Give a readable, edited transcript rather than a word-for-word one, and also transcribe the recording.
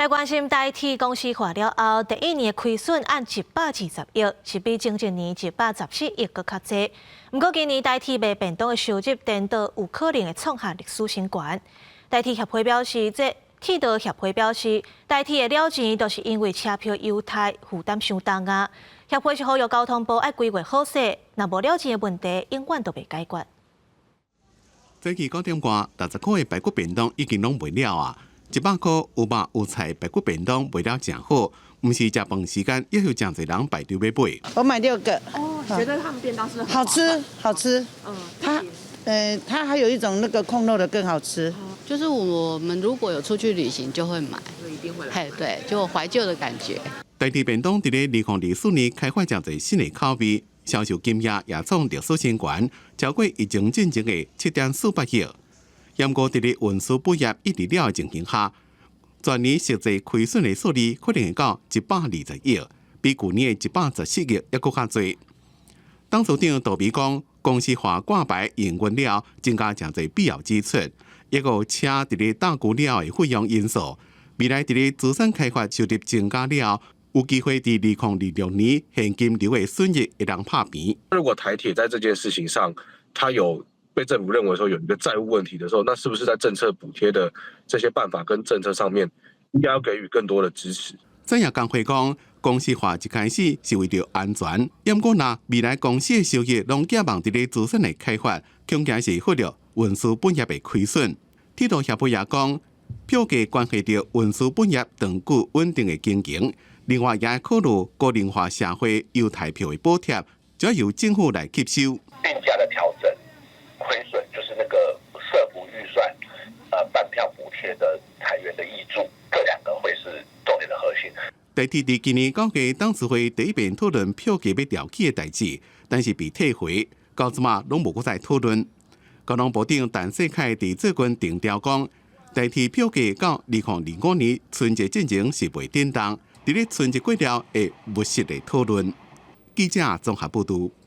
来关心台铁公司化了后，第一年的亏损按120亿，是比前一年114亿搁较济。不过今年台铁卖便当的收入颠倒有可能会创下历史新高。台铁协会表示，铁道协会表示，台铁的了钱都是因为车票优待负担伤重啊。协会是呼吁交通部要规划好势，若无了钱的问题，永远都袂解决。早起9点外，60块的排骨便当已经拢卖了啊！100块有肉有菜排骨便当卖了真好，唔是食饭时间，也有真侪人排队要买。我买6个。哦，觉得他们便当是好吃，好吃。它还有一种那个控肉的更好吃。就是我们如果有出去旅行就会买，就一定会来。嘿，对，就有怀旧的感觉。台铁便当伫咧2024年开发真侪新的口味，销售金额也创历史新高，超过疫情进前的7.48亿。不过，伫咧运输补贴一直了的情形下，全年实际亏损的数字可能会到120亿，比去年的117亿还佫较侪。董事长杜比讲，公司化挂牌营运了，增加真侪必要支出，也有车伫咧大估了的费用因素。未来伫咧资产开发收入增加了，有机会伫2026年现金流的损益会当拍平。如果台铁在这件事情上，它有被政府认为说有一个债务问题的时候，那是不是在政策补贴的这些办法跟政策上面，应该要给予更多的支持？产业工会讲，公司化一开始是为着安全，不过若未来公司的收益拢寄望伫咧资产的开发，恐惊是忽略运输本业的亏损。铁道协会也讲，票价关系到运输本业长久稳定的经营，另外也要考虑个人化社会优待票的补贴，就要由政府来吸收。定价的调整，亏损就是那个社福预算，班票补贴的裁员的挹注，这两个会是重点的核心。台铁伫今年9月董事会第一遍讨论票价要调起的代志，但是被退回，到即马拢无再讨论。交通部长陈世凯伫最近定调讲，台铁票价到2025年春节进前是袂震动，伫咧春节过了会密切的讨论。记者综合报道。